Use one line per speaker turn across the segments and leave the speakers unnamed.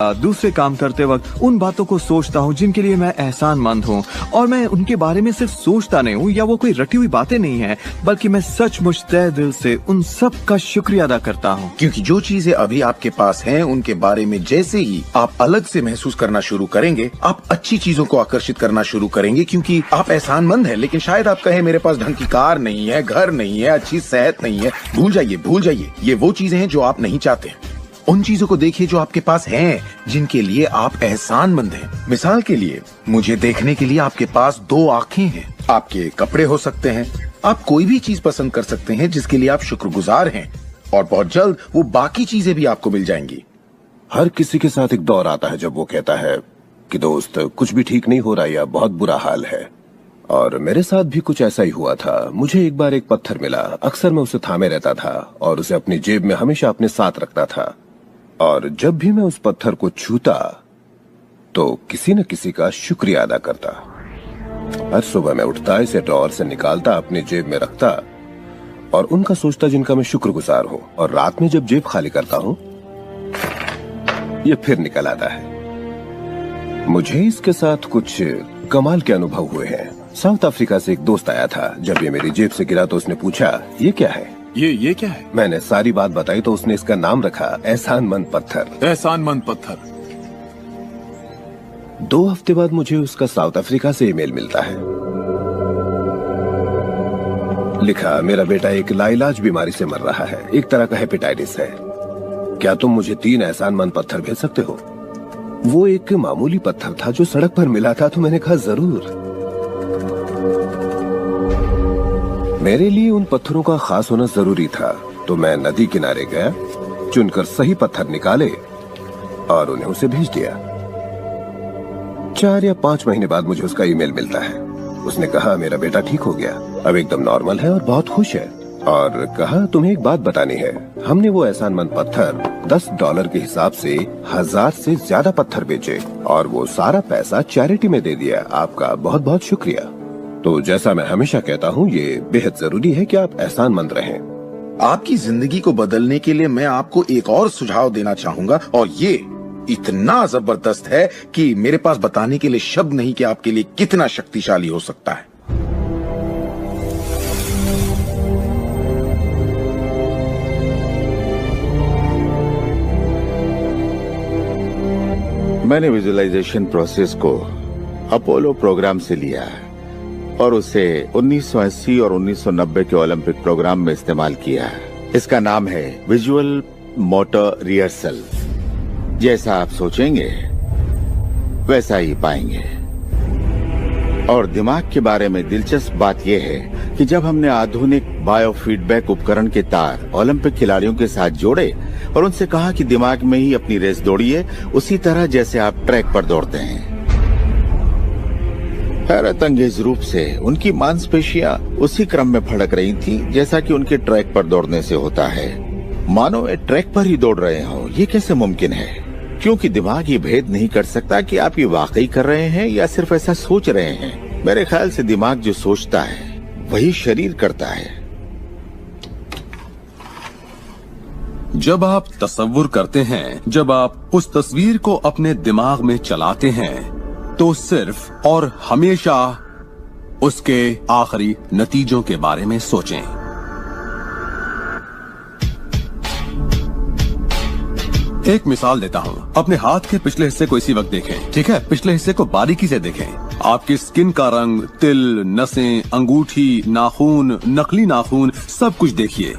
दूसरे काम करते वक्त उन बातों को सोचता हूँ जिनके लिए मैं एहसानमंद हूँ, और मैं उनके बारे में सिर्फ सोचता नहीं हूँ या वो कोई रटी हुई बातें नहीं है, बल्कि मैं सचमुच तहे दिल से उन सब का शुक्रिया अदा करता हूँ।
क्योंकि जो चीजें अभी आपके पास हैं, उनके बारे में जैसे ही आप अलग से महसूस करना शुरू करेंगे, आप अच्छी चीजों को आकर्षित करना शुरू करेंगे, क्योंकि आप एहसानमंद हैं। लेकिन शायद आप कहें मेरे पास ढंग की कार नहीं है, घर नहीं है, अच्छी सेहत नहीं है। भूल जाइए, ये वो चीजें हैं जो आप नहीं चाहते। उन चीजों को देखिए जो आपके पास हैं, जिनके लिए आप एहसानमंद हैं। मिसाल के लिए, मुझे देखने के लिए आपके पास 2 आंखें हैं, आपके कपड़े हो सकते हैं, आप कोई भी चीज पसंद कर सकते हैं जिसके लिए आप शुक्रगुजार हैं, और बहुत जल्द वो बाकी चीजें भी आपको मिल जाएंगी।
हर किसी के साथ एक दौर आता है जब वो कहता है कि दोस्त कुछ भी ठीक नहीं हो रहा या बहुत बुरा हाल है, और मेरे साथ भी कुछ ऐसा ही हुआ था। मुझे एक बार एक पत्थर मिला। अक्सर मैं उसे थामे रहता था और उसे अपनी जेब में हमेशा अपने साथ रखता था, और जब भी मैं उस पत्थर को छूता तो किसी न किसी का शुक्रिया अदा करता। हर सुबह मैं उठता, इसे ड्रॉअर से निकालता, अपनी जेब में रखता और उनका सोचता जिनका मैं शुक्रगुजार हूँ, और रात में जब जेब खाली करता हूँ ये फिर निकल आता है। मुझे इसके साथ कुछ कमाल के अनुभव हुए हैं। साउथ अफ्रीका से एक दोस्त आया था। जब ये मेरी जेब से गिरा तो उसने पूछा, ये क्या है?
ये क्या है?
मैंने सारी बात बताई तो उसने इसका नाम रखा एहसानमंद पत्थर।
एहसानमंद पत्थर।
2 हफ्ते बाद मुझे उसका साउथ अफ्रीका से ईमेल मिलता है। लिखा, मेरा बेटा एक लाइलाज बीमारी से मर रहा है, एक तरह का हेपेटाइटिस है। क्या तुम मुझे 3 एहसानमंद पत्थर भेज सकते हो? वो एक मामूली पत्थर था जो सड़क पर मिला था, तो मैंने कहा जरूर। मेरे लिए उन पत्थरों का खास होना जरूरी था, तो मैं नदी किनारे गया, चुनकर सही पत्थर निकाले और उन्हें उसे भेज दिया। 4 या 5 महीने बाद मुझे उसका ईमेल मिलता है। उसने कहा मेरा बेटा ठीक हो गया, अब एकदम नॉर्मल है और बहुत खुश है, और कहा तुम्हें एक बात बतानी है। हमने वो एहसानमंद पत्थर $10 के हिसाब से 1000 से ज्यादा पत्थर बेचे और वो सारा पैसा चैरिटी में दे दिया। आपका बहुत बहुत शुक्रिया। तो जैसा मैं हमेशा कहता हूँ, ये बेहद जरूरी है कि आप एहसानमंद रहें।
आपकी जिंदगी को बदलने के लिए मैं आपको एक और सुझाव देना चाहूंगा, और ये इतना जबरदस्त है कि मेरे पास बताने के लिए शब्द नहीं कि आपके लिए कितना शक्तिशाली हो सकता है।
मैंने विजुअलाइजेशन प्रोसेस को अपोलो प्रोग्राम से लिया है और उसे 1980 और 1990 के ओलंपिक प्रोग्राम में इस्तेमाल किया है। इसका नाम है विजुअल मोटर रिहर्सल। जैसा आप सोचेंगे वैसा ही पाएंगे। और दिमाग के बारे में दिलचस्प बात यह है कि जब हमने आधुनिक बायोफीडबैक उपकरण के तार ओलंपिक खिलाड़ियों के साथ जोड़े और उनसे कहा कि दिमाग में ही अपनी रेस दौड़िए, उसी तरह जैसे आप ट्रैक पर दौड़ते हैं। हैरत अंगेज रूप से उनकी मांसपेशियां उसी क्रम में फड़क रही थी जैसा कि उनके ट्रैक पर दौड़ने से होता है, मानो वे ट्रैक पर ही दौड़ रहे हो। ये कैसे मुमकिन है? क्योंकि दिमाग ये भेद नहीं कर सकता कि आप ये वाकई कर रहे हैं या सिर्फ ऐसा सोच रहे हैं। मेरे ख्याल से दिमाग जो सोचता है वही शरीर करता है।
जब आप तसव्वुर करते हैं, जब आप उस तस्वीर को अपने दिमाग में चलाते हैं, तो सिर्फ और हमेशा उसके आखिरी नतीजों के बारे में सोचें। एक मिसाल देता हूं। अपने हाथ के पिछले हिस्से को इसी वक्त देखें, ठीक है? पिछले हिस्से को बारीकी से देखें। आपकी स्किन का रंग, तिल, नसें, अंगूठी, नाखून, नकली नाखून, सब कुछ देखिए।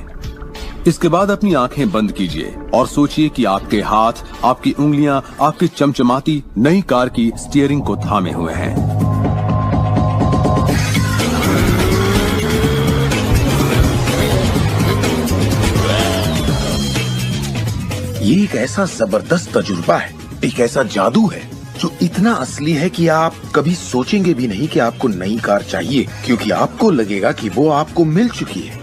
इसके बाद अपनी आंखें बंद कीजिए और सोचिए कि आपके हाथ, आपकी उंगलियां, आपकी चमचमाती नई कार की स्टीयरिंग को थामे हुए हैं।
ये एक ऐसा जबरदस्त तजुर्बा है, एक ऐसा जादू है जो इतना असली है कि आप कभी सोचेंगे भी नहीं कि आपको नई कार चाहिए, क्योंकि आपको लगेगा कि वो आपको मिल चुकी है।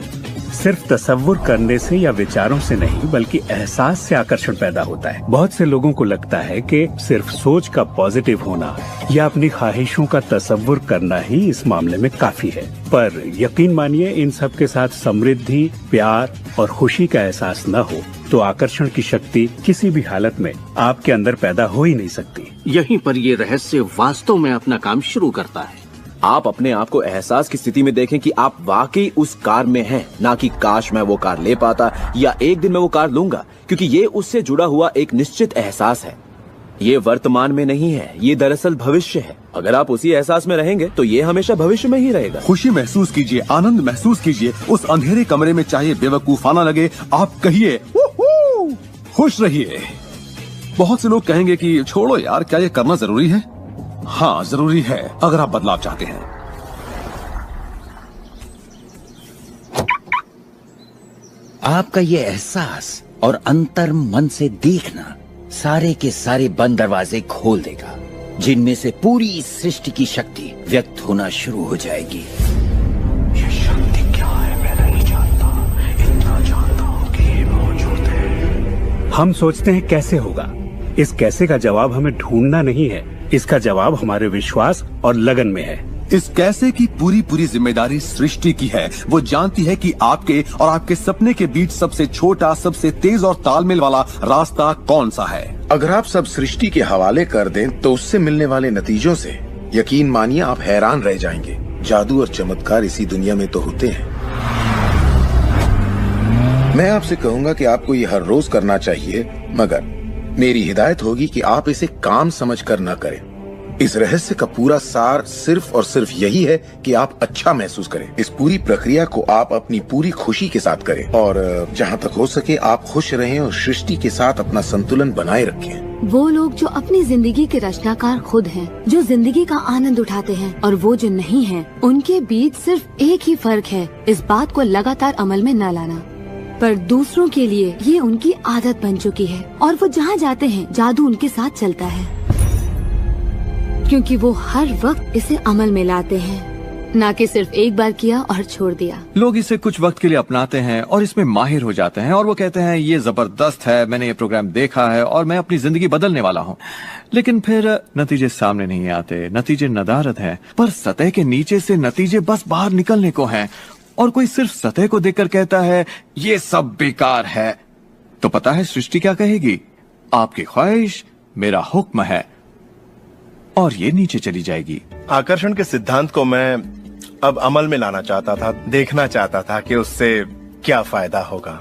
सिर्फ तसव्वुर करने से या विचारों से नहीं बल्कि एहसास से आकर्षण पैदा होता है। बहुत से लोगों को लगता है कि सिर्फ सोच का पॉजिटिव होना या अपनी ख्वाहिशों का तसव्वुर करना ही इस मामले में काफी है, पर यकीन मानिए इन सब के साथ समृद्धि, प्यार और खुशी का एहसास न हो तो आकर्षण की शक्ति किसी भी हालत में आपके अंदर पैदा हो ही नहीं सकती।
यहीं पर ये रहस्य वास्तव में अपना काम शुरू करता है।
आप अपने आप को एहसास की स्थिति में देखें कि आप वाकई उस कार में हैं, ना कि काश मैं वो कार ले पाता या एक दिन मैं वो कार लूंगा, क्योंकि ये उससे जुड़ा हुआ एक निश्चित एहसास है। ये वर्तमान में नहीं है, ये दरअसल भविष्य है। अगर आप उसी एहसास में रहेंगे तो ये हमेशा भविष्य में ही रहेगा।
खुशी महसूस कीजिए, आनंद महसूस कीजिए। उस अंधेरे कमरे में चाहे बेवकूफाना लगे, आप कहिए खुश रहिए। बहुत से लोग कहेंगे कि छोड़ो यार, क्या ये करना जरूरी है? हाँ, जरूरी है अगर आप बदलाव चाहते हैं।
आपका ये एहसास और अंतर मन से देखना सारे के सारे बंद दरवाजे खोल देगा, जिनमें से पूरी सृष्टि की शक्ति व्यक्त होना शुरू हो जाएगी।
ये शक्ति क्या है मैं नहीं जानता, इतना जानता हूँ कि ये मौजूद है।
हम सोचते हैं कैसे होगा। इस कैसे का जवाब हमें ढूंढना नहीं है, इसका जवाब हमारे विश्वास और लगन में है।
इस कैसे की पूरी जिम्मेदारी सृष्टि की है। वो जानती है कि आपके और आपके सपने के बीच सबसे छोटा, सबसे तेज और तालमेल वाला रास्ता कौन सा है।
अगर आप सब सृष्टि के हवाले कर दें तो उससे मिलने वाले नतीजों से यकीन मानिए आप हैरान रह जाएंगे। जादू और चमत्कार इसी दुनिया में तो होते हैं। मैं आपसे कहूंगा कि आपको ये हर रोज करना चाहिए, मगर मेरी हिदायत होगी कि आप इसे काम समझकर न करें। इस रहस्य का पूरा सार सिर्फ और सिर्फ यही है कि आप अच्छा महसूस करें। इस पूरी प्रक्रिया को आप अपनी पूरी खुशी के साथ करें और जहाँ तक हो सके आप खुश रहें और सृष्टि के साथ अपना संतुलन बनाए रखें।
वो लोग जो अपनी जिंदगी के रचनाकार खुद हैं, जो जिंदगी का आनंद उठाते हैं, और वो जो नहीं हैं, उनके बीच सिर्फ एक ही फर्क है, इस बात को लगातार अमल में न लाना। पर दूसरों के लिए ये उनकी आदत बन चुकी है और वो जहाँ जाते हैं जादू उनके साथ चलता है, क्योंकि वो हर वक्त इसे अमल में लाते हैं, ना कि सिर्फ एक बार किया और छोड़ दिया।
लोग इसे कुछ वक्त के लिए अपनाते हैं और इसमें माहिर हो जाते हैं और वो कहते हैं ये जबरदस्त है, मैंने ये प्रोग्राम देखा है और मैं अपनी जिंदगी बदलने वाला हूँ। लेकिन फिर नतीजे सामने नहीं आते। नतीजे नदारद है, पर सतह के नीचे से नतीजे बस बाहर निकलने को हैं। और कोई सिर्फ सतह को देखकर कहता है ये सब बेकार है, तो पता है सृष्टि क्या कहेगी? आपकी ख्वाहिश मेरा हुक्म है, और ये नीचे चली जाएगी।
आकर्षण के सिद्धांत को मैं अब अमल में लाना चाहता था, देखना चाहता था कि उससे क्या फायदा होगा।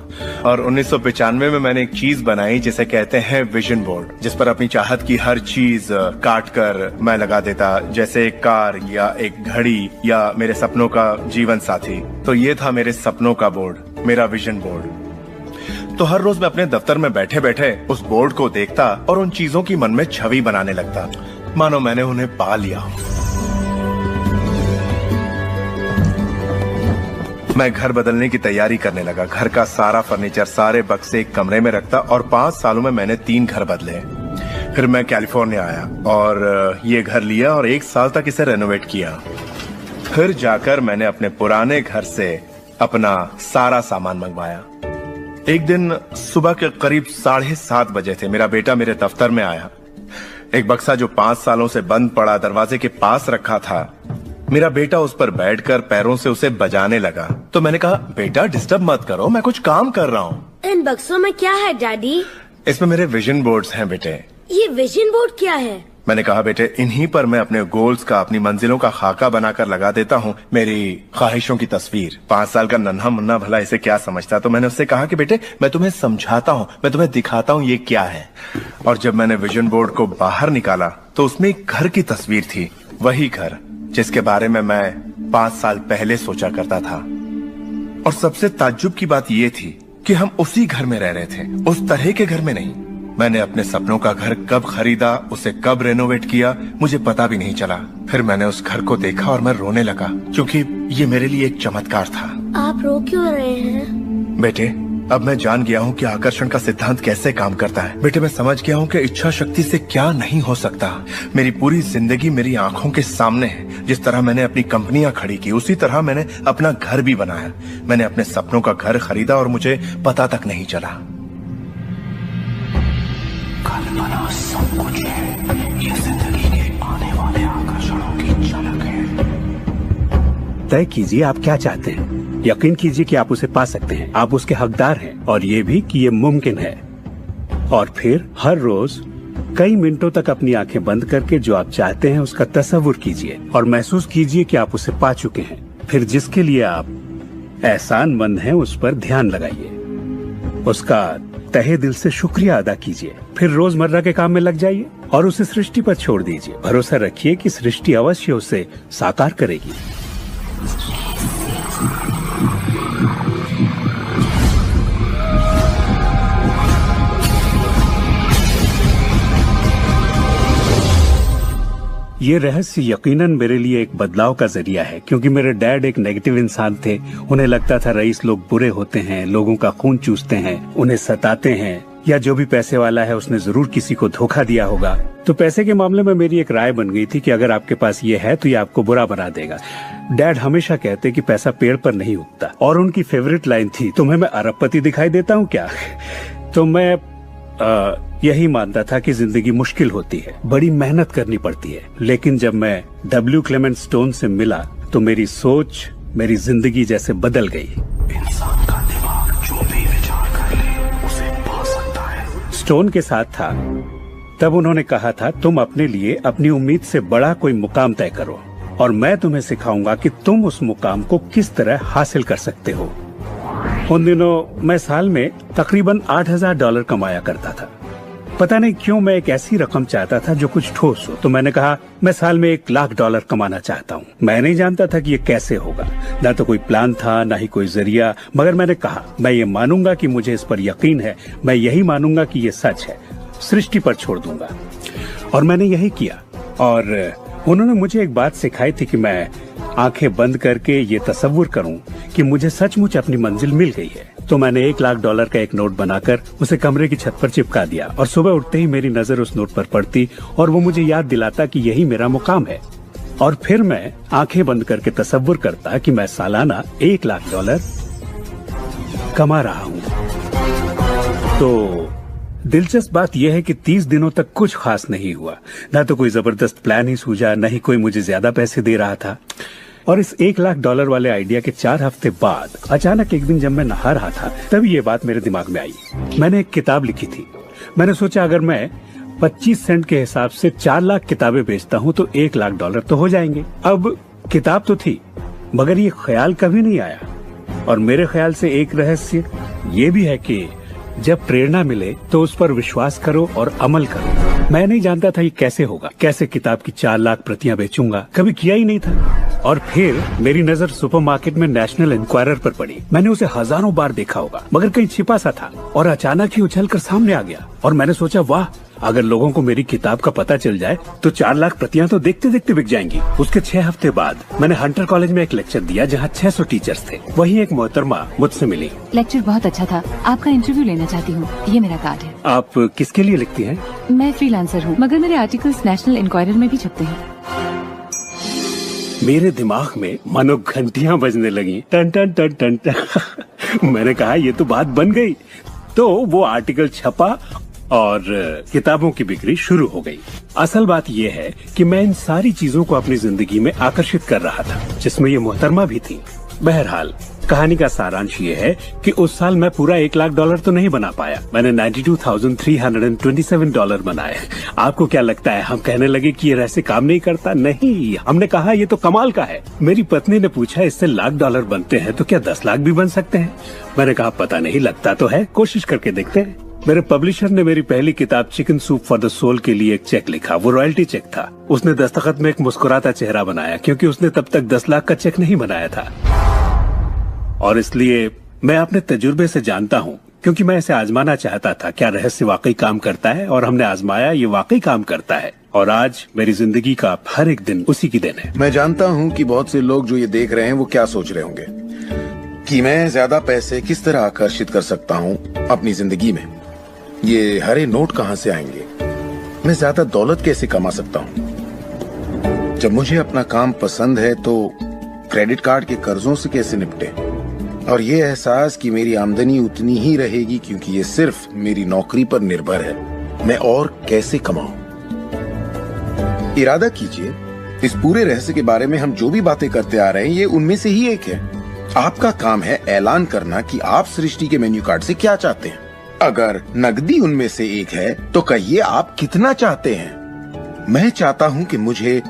और 1995 में मैंने एक चीज बनाई जिसे कहते हैं विजन बोर्ड, जिस पर अपनी चाहत की हर चीज काट कर मैं लगा देता, जैसे एक कार या एक घड़ी या मेरे सपनों का जीवन साथी। तो ये था मेरे सपनों का बोर्ड, मेरा विजन बोर्ड। तो हर रोज मैं अपने दफ्तर में बैठे बैठे उस बोर्ड को देखता और उन चीजों की मन में छवि बनाने लगता, मानो मैंने उन्हें पा लिया। मैं घर बदलने की तैयारी करने लगा। घर का सारा फर्नीचर, सारे बक्से एक कमरे में रखता और 5 सालों में मैंने 3 घर बदले। फिर मैं कैलिफोर्निया आया और ये घर लिया और 1 साल तक इसे रेनोवेट किया। फिर जाकर मैंने अपने पुराने घर से अपना सारा सामान मंगवाया। एक दिन सुबह के करीब 7:30 बजे थे। मेरा बेटा मेरे दफ्तर में आया। एक बक्सा जो 5 सालों से बंद पड़ा दरवाजे के पास रखा था, मेरा बेटा उस पर बैठकर पैरों से उसे बजाने लगा। तो मैंने कहा, बेटा डिस्टर्ब मत करो, मैं कुछ काम कर रहा हूँ।
इन बक्सों में क्या है डैडी?
इसमें मेरे विजन बोर्ड्स हैं बेटे।
ये विजन बोर्ड क्या है?
मैंने कहा, बेटे इन्हीं पर मैं अपने गोल्स का, अपनी मंजिलों का खाका बनाकर लगा देता हूँ, मेरी ख्वाहिशों की तस्वीर। 5 साल का नन्हा मुन्ना भला इसे क्या समझता। तो मैंने उससे कहा कि बेटे मैं तुम्हें समझाता हूँ, मैं तुम्हें दिखाता हूँ ये क्या है। और जब मैंने विजन बोर्ड को बाहर निकाला तो उसमें एक घर की तस्वीर थी, वही घर जिसके बारे में मैं 5 साल पहले सोचा करता था। और सबसे ताज्जुब की बात यह थी कि हम उसी घर में रह रहे थे, उस तरह के घर में नहीं। मैंने अपने सपनों का घर कब खरीदा, उसे कब रेनोवेट किया, मुझे पता भी नहीं चला। फिर मैंने उस घर को देखा और मैं रोने लगा, क्योंकि ये मेरे लिए एक चमत्कार था।
आप रो क्यों रहे हैं?
बेटे अब मैं जान गया हूँ कि आकर्षण का सिद्धांत कैसे काम करता है। बेटे, मैं समझ गया हूँ कि इच्छा शक्ति से क्या नहीं हो सकता। मेरी पूरी जिंदगी मेरी आंखों के सामने है। जिस तरह मैंने अपनी कंपनियां खड़ी की, उसी तरह मैंने अपना घर भी बनाया। मैंने अपने सपनों का घर खरीदा और मुझे पता तक नहीं चला।
कल्पना सब कुछ है, ये जिंदगी के आने वाले आकर्षणों की झलक है।
तय कीजिए आप क्या चाहते हैं। यकीन कीजिए कि आप उसे पा सकते हैं। आप उसके हकदार हैं और ये भी कि ये मुमकिन है। और फिर हर रोज कई मिनटों तक अपनी आंखें बंद करके जो आप चाहते हैं उसका तस्वुर कीजिए और महसूस कीजिए कि आप उसे पा चुके हैं। फिर जिसके लिए आप एहसानमंद हैं उस पर ध्यान लगाइए, उसका तहे दिल से शुक्रिया अदा कीजिए। फिर रोजमर्रा के काम में लग जाइए और उसे सृष्टि पर छोड़ दीजिए। भरोसा रखिए कि सृष्टि अवश्य उसे साकार करेगी। ये रहस्य यकीनन मेरे लिए एक बदलाव का जरिया है, क्योंकि मेरे डैड एक नेगेटिव इंसान थे। उन्हें लगता था रईस लोग बुरे होते हैं, लोगों का खून चूसते हैं, उन्हें सताते हैं, या जो भी पैसे वाला है उसने जरूर किसी को धोखा दिया होगा। तो पैसे के मामले में मेरी एक राय बन गई थी कि अगर आपके पास ये है तो ये आपको बुरा बना देगा। डैड हमेशा कहते कि पैसा पेड़ पर नहीं उगता, और उनकी फेवरेट लाइन थी, तुम्हें मैं अरबपति दिखाई देता हूँ क्या? तो मैं यही मानता था कि जिंदगी मुश्किल होती है, बड़ी मेहनत करनी पड़ती है। लेकिन जब मैं W. क्लेमेंट स्टोन से मिला तो मेरी सोच, मेरी जिंदगी जैसे बदल गई।
इंसान का दिमाग जो भी विचार कर ले उसे पा सकता है।
स्टोन के साथ था तब उन्होंने कहा था, तुम अपने लिए अपनी उम्मीद से बड़ा कोई मुकाम तय करो और मैं तुम्हें सिखाऊंगा कि तुम उस मुकाम को किस तरह हासिल कर सकते हो। उन दिनों मैं साल में तकरीबन $8,000 कमाया करता था। पता नहीं क्यों मैं एक ऐसी रकम चाहता था जो कुछ ठोस हो। तो मैंने कहा मैं साल में $1,00,000 कमाना चाहता हूँ। मैं नहीं जानता था कि ये कैसे होगा, ना तो कोई प्लान था ना ही कोई जरिया, मगर मैंने कहा मैं ये मानूंगा कि मुझे इस पर यकीन है, मैं यही मानूंगा कि ये सच है, सृष्टि पर छोड़ दूंगा। और मैंने यही किया। और उन्होंने मुझे एक बात सिखाई थी कि मैं आंखें बंद करके ये तसव्वुर करूं कि मुझे सचमुच अपनी मंजिल मिल गई है। तो मैंने $1,00,000 का एक नोट बनाकर उसे कमरे की छत पर चिपका दिया और सुबह उठते ही मेरी नजर उस नोट पर पड़ती और वो मुझे याद दिलाता कि यही मेरा मुकाम है। और फिर मैं आंखें बंद करके तसव्वुर करता कि मैं सालाना $1,00,000 कमा रहा हूँ। तो दिलचस्प बात यह है कि 30 दिनों तक कुछ खास नहीं हुआ। ना तो कोई जबरदस्त प्लान ही सूझा, न ही कोई मुझे ज्यादा पैसे दे रहा था। और इस $1,00,000 वाले आइडिया के 4 हफ्ते बाद अचानक एक दिन जब मैं नहा रहा था तब ये बात मेरे दिमाग में आई। मैंने एक किताब लिखी थी। मैंने सोचा अगर मैं 25 सेंट के हिसाब से 4 लाख किताबें बेचता हूँ तो $1,00,000 तो हो जाएंगे। अब किताब तो थी, मगर ये ख्याल कभी नहीं आया। और मेरे ख्याल से एक रहस्य ये भी है कि जब प्रेरणा मिले तो उस पर विश्वास करो और अमल करो। मैं नहीं जानता था ये कैसे होगा, कैसे किताब की 4 लाख प्रतियां बेचूंगा, कभी किया ही नहीं था। और फिर मेरी नजर सुपरमार्केट में नेशनल इंक्वायरर पर पड़ी। मैंने उसे हजारों बार देखा होगा, मगर कहीं छिपा सा था और अचानक ही उछलकर सामने आ गया। और मैंने सोचा वाह, अगर लोगों को मेरी किताब का पता चल जाए तो 4 लाख प्रतियां तो देखते देखते बिक जाएंगी। उसके 6 हफ्ते बाद मैंने हंटर कॉलेज में एक लेक्चर दिया जहाँ 600 टीचर्स थे। वहीं एक मोहतरमा मुझसे मिली।
लेक्चर बहुत अच्छा था, आपका इंटरव्यू लेना चाहती हूँ, ये मेरा कार्ड है।
आप किसके लिए लिखती हैं?
मैं फ्रीलांसर हूँ, मगर मेरे आर्टिकल्स नेशनल इंक्वायरर में भी छपते हैं।
मेरे दिमाग में मानो घंटियां बजने लगी, टन टन टन टन टन। मैंने कहा ये तो बात बन गई। तो वो आर्टिकल छपा और किताबों की बिक्री शुरू हो गई। असल बात यह है कि मैं इन सारी चीजों को अपनी जिंदगी में आकर्षित कर रहा था, जिसमें ये मोहतरमा भी थी। बहरहाल कहानी का सारांश ये है कि उस साल मैं पूरा $1,00,000 तो नहीं बना पाया। मैंने $92,327 बनाए। आपको क्या लगता है हम कहने लगे कि ये रहस्य काम नहीं करता? नहीं, हमने कहा ये तो कमाल का है। मेरी पत्नी ने पूछा इससे $1,00,000 बनते हैं तो क्या 10 लाख भी बन सकते हैं? मैंने कहा पता नहीं, लगता तो है, कोशिश करके देखते हैं। मेरे पब्लिशर ने मेरी पहली किताब chicken soup for the soul के लिए एक चेक लिखा। वो रॉयल्टी चेक था। उसने दस्तखत में एक मुस्कुराता चेहरा बनाया, क्योंकि उसने तब तक 10 लाख का चेक नहीं बनाया था। और इसलिए मैं अपने तजुर्बे से जानता हूँ, क्योंकि मैं इसे आजमाना चाहता था, क्या रहस्य वाकई काम करता है। और हमने आजमाया, ये वाकई काम करता है। और आज मेरी जिंदगी का हर एक दिन उसी की देन है।
मैं जानता हूँ कि बहुत से लोग जो ये देख रहे हैं वो क्या सोच रहे होंगे। कि मैं ज्यादा पैसे किस तरह आकर्षित कर सकता हूँ अपनी जिंदगी में। ये हरे नोट कहाँ से आएंगे, मैं ज्यादा दौलत कैसे कमा सकता हूँ। जब मुझे अपना काम पसंद है तो क्रेडिट कार्ड के कर्जों से कैसे निपटे, और ये एहसास कि मेरी आमदनी उतनी ही रहेगी क्योंकि ये सिर्फ मेरी नौकरी पर निर्भर है, मैं और कैसे कमाऊं। इरादा कीजिए, इस पूरे रहस्य के बारे में हम जो भी बातें करते आ रहे हैं ये उनमें से ही एक है। आपका काम है ऐलान करना कि आप सृष्टि के मेन्यू कार्ड से क्या चाहते हैं। अगर नकदी उनमें से एक है तो कहिए आप कितना चाहते हैं। मैं चाहता हूं कि मुझे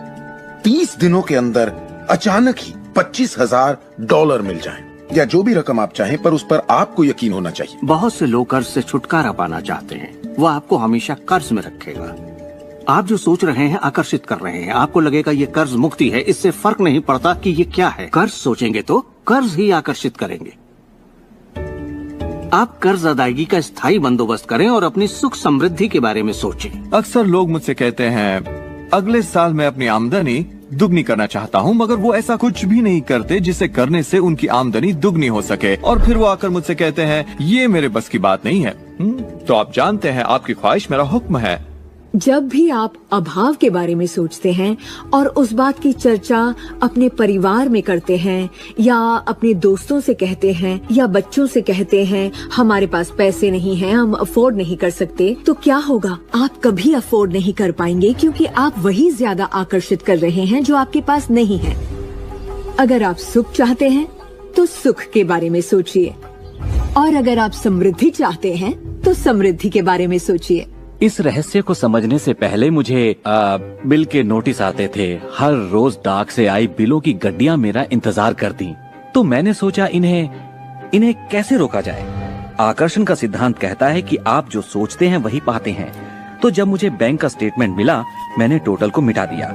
30 दिनों के अंदर अचानक ही $25,000 मिल जाएं, या जो भी रकम आप चाहें, पर उस पर आपको यकीन होना चाहिए।
बहुत से लोग कर्ज से छुटकारा पाना चाहते हैं, वो आपको हमेशा कर्ज में रखेगा। आप जो सोच रहे हैं आकर्षित कर रहे हैं, आपको लगेगा ये कर्ज मुक्ति है, इससे फर्क नहीं पड़ता कि ये क्या है। कर्ज सोचेंगे तो कर्ज ही आकर्षित करेंगे। आप कर्ज अदायगी का स्थायी बंदोबस्त करें और अपनी सुख समृद्धि के बारे में सोचें।
अक्सर लोग मुझसे कहते हैं अगले साल मैं अपनी आमदनी दुगनी करना चाहता हूँ, मगर वो ऐसा कुछ भी नहीं करते जिसे करने से उनकी आमदनी दुगनी हो सके, और फिर वो आकर मुझसे कहते हैं ये मेरे बस की बात नहीं है। तो आप जानते हैं आपकी ख्वाहिश मेरा हुक्म है।
जब भी आप अभाव के बारे में सोचते हैं और उस बात की चर्चा अपने परिवार में करते हैं, या अपने दोस्तों से कहते हैं, या बच्चों से कहते हैं हमारे पास पैसे नहीं हैं, हम अफोर्ड नहीं कर सकते, तो क्या होगा? आप कभी अफोर्ड नहीं कर पाएंगे क्योंकि आप वही ज्यादा आकर्षित कर रहे हैं जो आपके पास नहीं है। अगर आप सुख चाहते हैं तो सुख के बारे में सोचिए, और अगर आप समृद्धि चाहते हैं तो समृद्धि के बारे में सोचिए।
इस रहस्य को समझने से पहले मुझे बिल के नोटिस आते थे। हर रोज डाक से आई बिलों की गड्डियां मेरा इंतजार करती, तो मैंने सोचा इन्हें कैसे रोका जाए। आकर्षण का सिद्धांत कहता है कि आप जो सोचते हैं वही पाते हैं। तो जब मुझे बैंक का स्टेटमेंट मिला, मैंने टोटल को मिटा दिया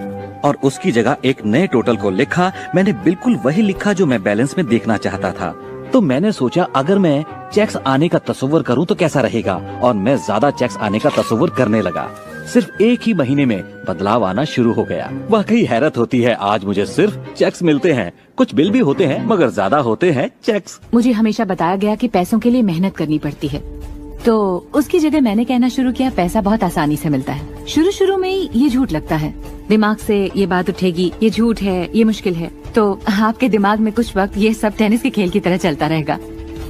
और उसकी जगह एक नए टोटल को लिखा। मैंने बिल्कुल वही लिखा जो मैं बैलेंस में देखना चाहता था। तो मैंने सोचा अगर मैं चेक्स आने का तस्वीर करूं तो कैसा रहेगा, और मैं ज्यादा चेक्स आने का तस्वीर करने लगा। सिर्फ एक ही महीने में बदलाव आना शुरू हो गया। वाकई हैरत होती है, आज मुझे सिर्फ चेक्स मिलते हैं। कुछ बिल भी होते हैं मगर ज्यादा होते हैं चेक्स।
मुझे हमेशा बताया गया कि पैसों के लिए मेहनत करनी पड़ती है, तो उसकी जगह मैंने कहना शुरू किया पैसा बहुत आसानी से मिलता है। शुरू में ये झूठ लगता है, दिमाग से ये बात उठेगी ये झूठ है, ये मुश्किल है, तो आपके दिमाग में कुछ वक्त ये सब टेनिस के खेल की तरह चलता रहेगा।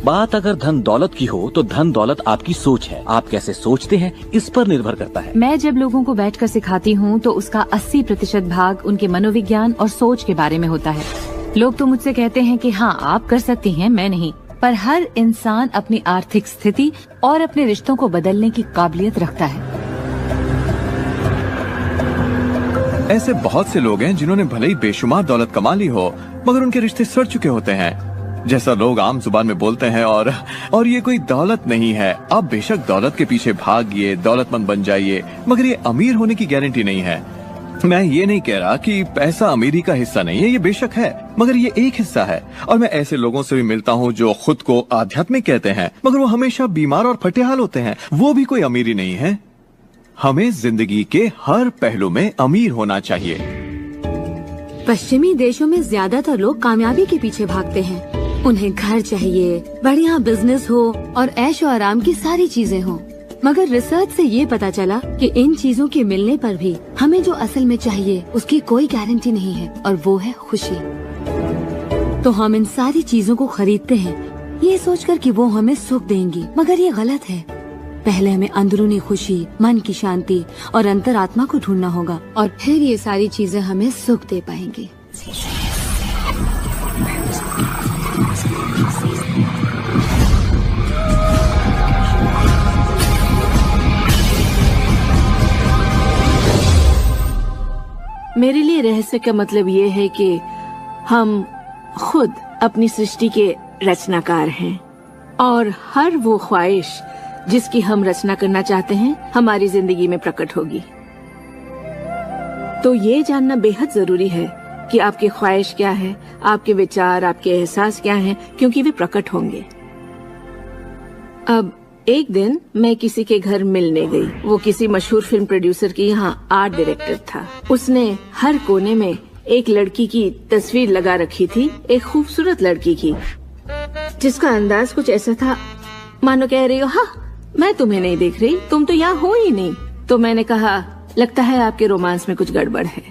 बात अगर धन दौलत की हो तो धन दौलत आपकी सोच है। आप कैसे सोचते हैं इस पर निर्भर करता है।
मैं जब लोगों को बैठकर सिखाती हूँ तो उसका 80% भाग उनके मनोविज्ञान और सोच के बारे में होता है। लोग तो मुझसे कहते हैं कि हाँ आप कर सकती हैं, मैं नहीं। पर हर इंसान अपनी आर्थिक स्थिति और अपने रिश्तों को बदलने की काबिलियत रखता है।
ऐसे बहुत से लोग हैं जिन्होंने भले ही बेशुमार दौलत कमा ली हो, मगर उनके रिश्ते सड़ चुके होते हैं, जैसा लोग आम जुबान में बोलते हैं। और ये कोई दौलत नहीं है। आप बेशक दौलत के पीछे भागिए, दौलतमंद बन जाइए, मगर ये अमीर होने की गारंटी नहीं है। मैं ये नहीं कह रहा कि पैसा अमीरी का हिस्सा नहीं है, ये बेशक है, मगर ये एक हिस्सा है। और मैं ऐसे लोगों से भी मिलता हूँ जो खुद को आध्यात्मिक कहते हैं, मगर वो हमेशा बीमार और फटेहाल होते हैं। वो भी कोई अमीरी नहीं है। हमें जिंदगी के हर पहलू में अमीर होना चाहिए।
पश्चिमी देशों में ज्यादातर लोग कामयाबी के पीछे भागते हैं। उन्हें घर चाहिए, बढ़िया बिजनेस हो और ऐशो आराम की सारी चीजें हो। मगर रिसर्च से ये पता चला कि इन चीजों के मिलने पर भी हमें जो असल में चाहिए उसकी कोई गारंटी नहीं है, और वो है खुशी। तो हम इन सारी चीजों को खरीदते हैं ये सोचकर कि वो हमें सुख देंगी, मगर ये गलत है। पहले हमें अंदरूनी खुशी, मन की शांति और अंतरात्मा को ढूंढना होगा, और फिर ये सारी चीजें हमें सुख दे पाएंगी।
मेरे लिए रहस्य का मतलब ये है कि हम खुद अपनी सृष्टि के रचनाकार हैं, और हर वो ख्वाहिश जिसकी हम रचना करना चाहते हैं हमारी जिंदगी में प्रकट होगी। तो ये जानना बेहद जरूरी है कि आपकी ख्वाहिश क्या है, आपके विचार, आपके एहसास क्या हैं, क्योंकि वे प्रकट होंगे। अब एक दिन मैं किसी के घर मिलने गई। वो किसी मशहूर फिल्म प्रोड्यूसर की यहाँ आर्ट डायरेक्टर था। उसने हर कोने में एक लड़की की तस्वीर लगा रखी थी, एक खूबसूरत लड़की की। जिसका अंदाज कुछ ऐसा था मानो कह रही हो हाँ मैं तुम्हें नहीं देख रही, तुम तो यहाँ हो ही नहीं। तो मैंने कहा लगता है आपके रोमांस में कुछ गड़बड़ है।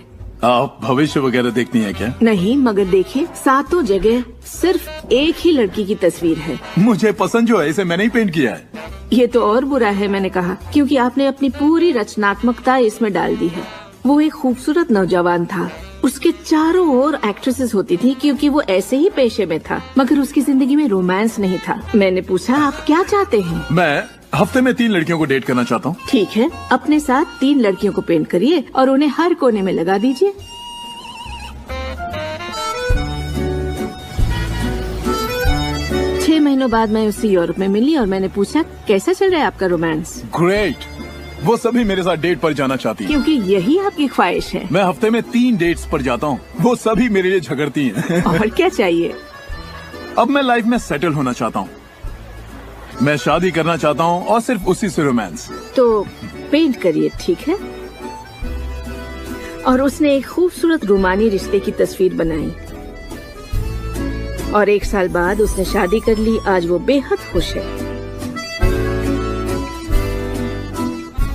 आप भविष्य वगैरह देखती हैं क्या?
नहीं, मगर देखिए सातों जगह सिर्फ एक ही लड़की की तस्वीर है।
मुझे पसंद जो है इसे मैंने ही पेंट किया है।
ये तो और बुरा है, मैंने कहा, क्योंकि आपने अपनी पूरी रचनात्मकता इसमें डाल दी है। वो एक खूबसूरत नौजवान था, उसके चारों ओर एक्ट्रेसेस होती थी क्योंकि वो ऐसे ही पेशे में था, मगर उसकी जिंदगी में रोमांस नहीं था। मैंने पूछा आप क्या चाहते हैं?
मैं हफ्ते में 3 लड़कियों को डेट करना चाहता हूँ।
ठीक है, अपने साथ 3 लड़कियों को पेंट करिए और उन्हें हर कोने में लगा दीजिए। छह महीनों बाद मैं उससे यूरोप में मिली और मैंने पूछा कैसा चल रहा है आपका रोमांस?
ग्रेट। वो सभी मेरे साथ डेट पर जाना चाहती हैं।
क्योंकि यही आपकी ख्वाहिश है।
मैं हफ्ते में 3 डेट्स पर जाता हूँ, वो सभी मेरे लिए झगड़ती हैं।
और क्या चाहिए?
अब मैं लाइफ में सेटल होना चाहता हूँ, मैं शादी करना चाहता हूँ और सिर्फ उसी से रोमांस।
तो पेंट करिए, ठीक है? और उसने एक खूबसूरत रूमानी रिश्ते की तस्वीर बनाई और 1 साल बाद उसने शादी कर ली। आज वो बेहद खुश है।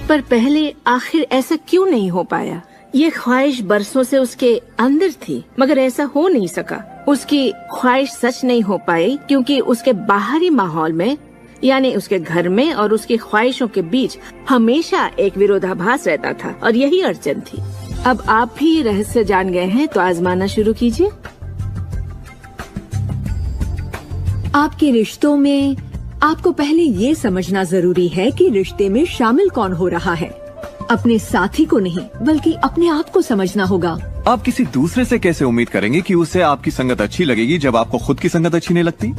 पर पहले आखिर ऐसा क्यों नहीं हो पाया? ये ख्वाहिश बरसों से उसके अंदर थी, मगर ऐसा हो नहीं सका। उसकी ख्वाहिश सच नहीं हो पाई क्योंकि उसके बाहरी माहौल में, यानी उसके घर में और उसकी ख्वाहिशों के बीच हमेशा एक विरोधाभास रहता था और यही अड़चन थी। अब आप भी ये रहस्य जान गए हैं तो आजमाना शुरू कीजिए।
आपके रिश्तों में आपको पहले ये समझना जरूरी है कि रिश्ते में शामिल कौन हो रहा है। अपने साथी को नहीं बल्कि अपने आप को समझना होगा।
आप किसी दूसरे से कैसे उम्मीद करेंगे कि उसे आपकी संगत अच्छी लगेगी जब आपको खुद की संगत अच्छी नहीं लगती?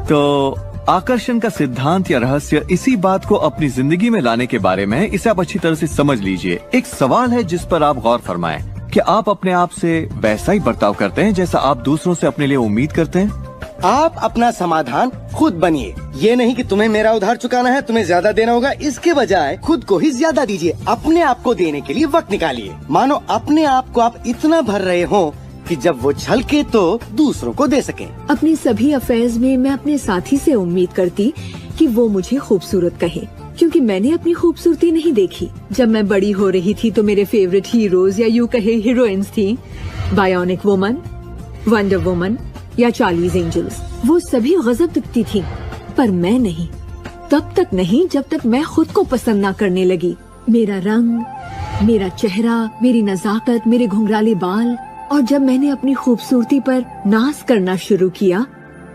तो आकर्षण का सिद्धांत या रहस्य इसी बात को अपनी जिंदगी में लाने के बारे में है। इसे आप अच्छी तरह से समझ लीजिए। एक सवाल है जिस पर आप गौर फरमाएं कि आप अपने आप से वैसा ही बर्ताव करते हैं जैसा आप दूसरों से अपने लिए उम्मीद करते हैं।
आप अपना समाधान खुद बनिए। ये नहीं कि तुम्हें मेरा उधार चुकाना है, तुम्हें ज्यादा देना होगा, इसके बजाय खुद को ही ज्यादा दीजिए। अपने आप को देने के लिए वक्त निकालिए। मानो अपने आप को आप इतना भर रहे हो कि जब वो छलके तो दूसरों को दे सके।
अपने सभी अफेयर्स में मैं अपने साथी से उम्मीद करती कि वो मुझे खूबसूरत कहे, क्योंकि मैंने अपनी खूबसूरती नहीं देखी। जब मैं बड़ी हो रही थी तो मेरे फेवरेट हीरोज या यूं कहे हीरोइंस थी, बायोनिक वुमन, वंडर वुमन या चार्लीज एंजल्स। वो सभी गजब दिखती थी, पर मैं नहीं। तब तक नहीं जब तक मैं खुद को पसंद ना करने लगी। मेरा रंग, मेरा चेहरा, मेरी नजाकत, मेरे घुंघराले बाल। और जब मैंने अपनी खूबसूरती पर नाज करना शुरू किया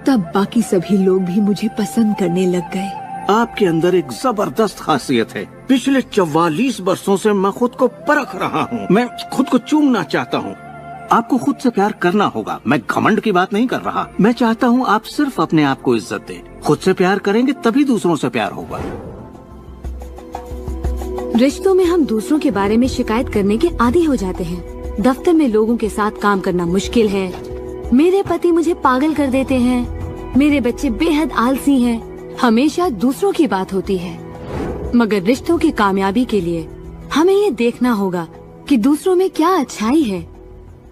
तब बाकी सभी लोग भी मुझे पसंद करने लग गए।
आपके अंदर एक जबरदस्त खासियत है। पिछले 44 वर्षों से मैं खुद को परख रहा हूँ। मैं खुद को चूमना चाहता हूँ। आपको खुद से प्यार करना होगा। मैं घमंड की बात नहीं कर रहा। मैं चाहता हूँ आप सिर्फ अपने आप को इज्जत दें। खुद से प्यार करेंगे तभी दूसरों से प्यार होगा।
रिश्तों में हम दूसरों के बारे में शिकायत करने के आदी हो जाते हैं। दफ्तर में लोगों के साथ काम करना मुश्किल है। मेरे पति मुझे पागल कर देते हैं। मेरे बच्चे बेहद आलसी हैं। हमेशा दूसरों की बात होती है। मगर रिश्तों की कामयाबी के लिए हमें ये देखना होगा कि दूसरों में क्या अच्छाई है,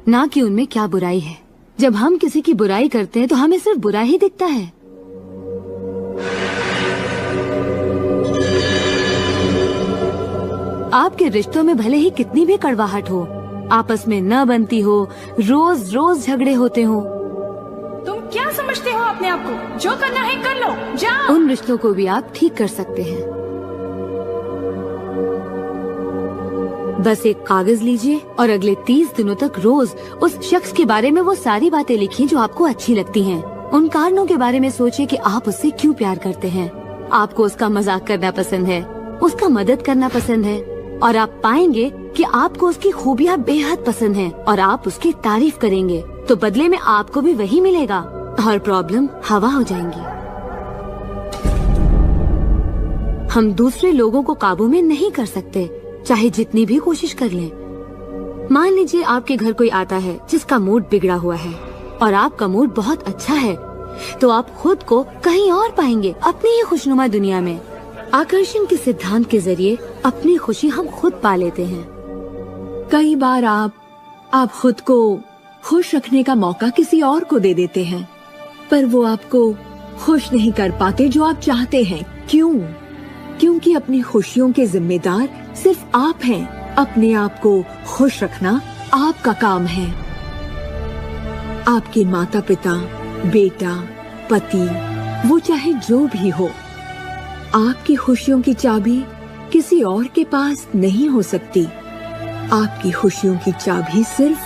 ना कि उनमें क्या बुराई है। जब हम किसी की बुराई करते हैं तो हमें सिर्फ बुरा ही दिखता है। आपके रिश्तों में भले ही कितनी भी कड़वाहट हो, आपस में न बनती हो, रोज रोज झगड़े होते हो,
तुम क्या समझते हो अपने आप को? जो करना है कर लो, जाओ।
उन रिश्तों को भी आप ठीक कर सकते हैं। बस एक कागज लीजिए और अगले 30 दिनों तक रोज उस शख्स के बारे में वो सारी बातें लिखिए जो आपको अच्छी लगती हैं। उन कारणों के बारे में सोचिए कि आप उससे क्यों प्यार करते हैं। आपको उसका मजाक करना पसंद है, उसका मदद करना पसंद है, और आप पाएंगे कि आपको उसकी खूबियाँ बेहद पसंद हैं और आप उसकी तारीफ करेंगे तो बदले में आपको भी वही मिलेगा और प्रॉब्लम हवा हो जाएंगी। हम दूसरे लोगों को काबू में नहीं कर सकते, चाहे जितनी भी कोशिश कर लें। मान लीजिए आपके घर कोई आता है जिसका मूड बिगड़ा हुआ है और आपका मूड बहुत अच्छा है, तो आप खुद को कहीं और पाएंगे, अपनी ही खुशनुमा दुनिया में। आकर्षण के सिद्धांत के जरिए अपनी खुशी हम खुद पा लेते हैं।
कई बार आप खुद को खुश रखने का मौका किसी और को दे देते हैं, पर वो आपको खुश नहीं कर पाते जो आप चाहते हैं। क्यों? क्योंकि अपनी खुशियों के जिम्मेदार सिर्फ आप हैं। अपने आप को खुश रखना आपका काम है। आपके माता पिता, बेटा, पति, वो चाहे जो भी हो, आपकी खुशियों की चाबी किसी और के पास नहीं हो सकती। आपकी खुशियों की चाबी सिर्फ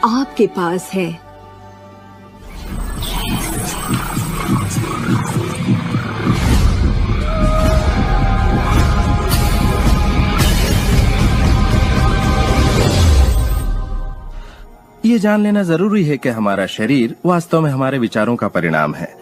आपके पास है।
ये जान लेना जरूरी है कि हमारा शरीर वास्तव में हमारे विचारों का परिणाम है।